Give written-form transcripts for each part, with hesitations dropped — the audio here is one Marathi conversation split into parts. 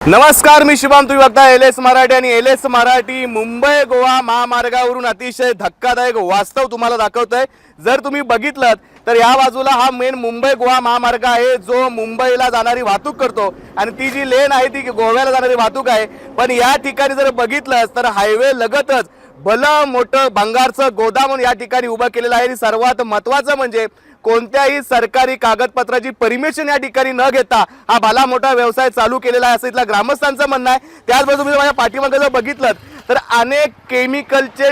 नमस्कार, मी शुभम. तुम्ही बघता एलएस मराठी आणि एलएस मराठी मुंबई गोवा महामार्गावरून अतिशय धक्कादायक वास्तव तुम्हाला दाखवतोय. जर तुम्ही बघितलं तर या बाजूला हा मेन मुंबई गोवा महामार्ग आहे जो मुंबईला जाणारी वाहतूक करतो आणि ती जी लेन आहे ती गोव्याला जाणारी वाहतूक आहे. पण या ठिकाणी जर बघितलं तर हायवे लगतच भलं मोठं भंगारचं गोदाम या ठिकाणी उभं केलेलं आहे. सर्वात महत्त्वाचं म्हणजे कोणत्याही सरकारी कागदपत्राची परमिशन या ठिकाणी न घेता हा भला मोठा व्यवसाय चालू केलेला आहे असं इथल्या ग्रामस्थांचं म्हणणं आहे. त्याचबरोबर तुम्ही माझ्या पाठीमागे जर बघितलं तर अनेक केमिकलचे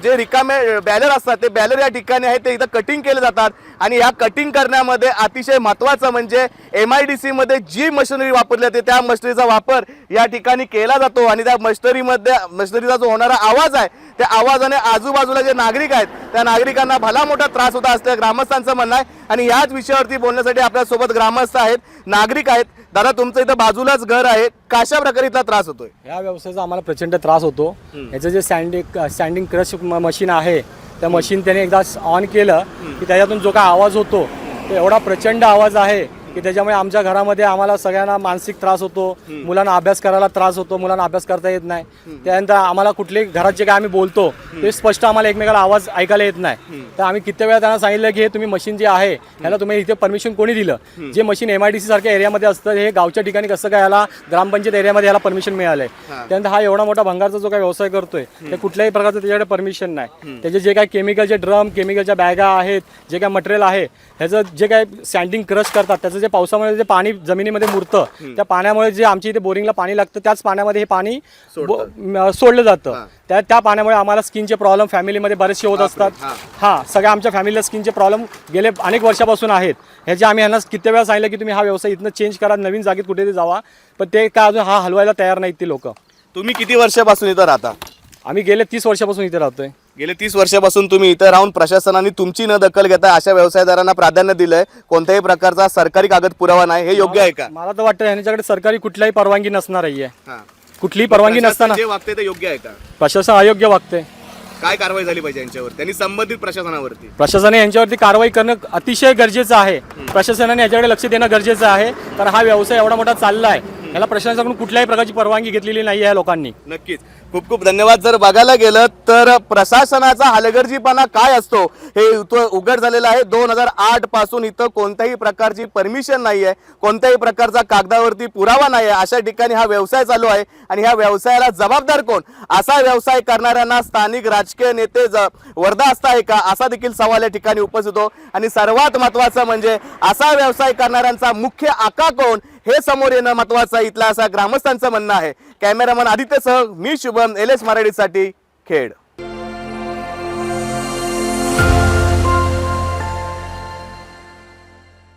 जे रिकामे बॅलर असतात ते बॅलर या ठिकाणी आहेत ते इथं कटिंग केले जातात आणि या कटिंग करण्यामध्ये अतिशय महत्त्वाचं म्हणजे MIDC मध्ये जी मशिनरी वापरली जाते त्या मशिनरीचा वापर या ठिकाणी केला जातो आणि त्या मशिनरीचा जो होणारा आवाज आहे त्या आवाजाने आजूबाजूला जे नागरिक आहेत त्या नागरिकांना भला मोठा त्रास होता असल्या ग्रामस्थांचं म्हणणं आहे. आणि याच विषयावरती बोलण्यासाठी आपल्यासोबत ग्रामस्थ आहेत, नागरिक आहेत. दादा, तुमचं इथं बाजूलाच घर आहे, कशा प्रकारे इथला त्रास होतोय? या व्यवसायाचा आम्हाला प्रचंड त्रास होतो. याचं जे स्टँडिंग क्रश मशीन आहे त्या मशीन त्याने एकदा ऑन केलं की त्याच्यातून जो काय आवाज होतो तो एवढा प्रचंड आवाज आहे की त्याच्यामुळे आमच्या घरामध्ये आम्हाला सगळ्यांना मानसिक त्रास होतो. मुलांना अभ्यास करायला त्रास होतो, मुलांना अभ्यास करता येत नाही. त्यानंतर आम्हाला कुठले घरात जे काय आम्ही बोलतो ते स्पष्ट आम्हाला एकमेकाला आवाज ऐकायला येत नाही. तर आम्ही किती वेळा त्यांना सांगितलं की हे तुम्ही मशीन जे आहे याला तुम्ही इथे परमिशन कोणी दिलं? जे मशीन MIDC सारख्या एरियामध्ये असतं हे गावच्या ठिकाणी कसं काय याला ग्रामपंचायत एरियामध्ये याला परमिशन मिळालंय? त्यानंतर हा एवढा मोठा भंगारचा जो काही व्यवसाय करतोय ते कुठल्याही प्रकारचं त्याच्याकडे परमिशन नाही. त्याचे जे काही केमिकलचे ड्रम, केमिकलच्या बॅगा आहेत, जे काय मटेरियल आहे ह्याचं जे काय स्टँडिंग क्रश करतात त्याचं जे पावसामुळे जे पाणी जमिनीमध्ये मुरतं त्या पाण्यामुळे जे आमच्या इथे बोरिंगला पाणी लागतं त्याच पाण्यामध्ये हे पाणी सोडलं जातं. त्या पाण्यामुळे आम्हाला स्किनचे प्रॉब्लेम फॅमिलीमध्ये बरेचसे होत असतात. सगळ्या आमच्या फॅमिलीला स्किनचे प्रॉब्लेम गेले अनेक वर्षापासून आहेत. ह्याचे आम्ही यांना किती वेळा सांगितलं की तुम्ही हा व्यवसाय इथनं चेंज करा, नवीन जागेत कुठेतरी जावा, पण ते काय अजून हा हलवायला तयार नाहीत ते लोक. तुम्ही किती वर्षापासून इथं राहता? आम्ही गेले 30 वर्षापासून इथे राहतोय. गेले 30 वर्षापासून तुम्ही इथं राहून प्रशासनाने तुमची न दखल घेता अशा व्यवसायदारांना प्राधान्य दिलंय. कोणत्याही प्रकारचा सरकारी कागद पुरावा नाही, हे योग्य आहे का? मला तर वाटतं यांच्याकडे सरकारी कुठल्याही परवानगी नसणार आहे. कुठलीही परवानगी नसताना जे वागते ते योग्य आहे का? प्रशासन अयोग्य वागते. काय कारवाई झाली पाहिजे यांच्यावर, त्यांनी संबंधित प्रशासनावरती? प्रशासनाने यांच्यावरती कारवाई करणं अतिशय गरजेचं आहे. प्रशासनाने याच्याकडे लक्ष देणं गरजेचं आहे, कारण हा व्यवसाय एवढा मोठा चालला आहे. याला प्रशासनाकडून कुठल्याही प्रकारची परवानगी घेतलेली नाही आहे लोकांनी. नक्कीच, खूप खूप धन्यवाद. जर बघायला गेलं तर प्रशासनाचा हलगर्जीपणा काय असतो हे इथं उघड झालेलं आहे. 2008 पासून इथं कोणत्याही प्रकारची परमिशन नाही आहे, कोणत्याही प्रकारचा कागदावरती पुरावा नाही आहे. अशा ठिकाणी हा व्यवसाय चालू आहे आणि ह्या व्यवसायाला जबाबदार कोण? असा व्यवसाय करणाऱ्यांना स्थानिक राजकीय नेते वर्धा असता आहे का, असा देखील सवाल या ठिकाणी उपस्थित होतो. आणि सर्वात महत्त्वाचं म्हणजे असा व्यवसाय करणाऱ्यांचा मुख्य आका कोण हे समोर येणं महत्त्वाचं आहे. इथला असा ग्रामस्थांचं म्हणणं आहे. कॅमेरामन आदित्यसह मी शुभम, एलएस मराठीसाठी खेड.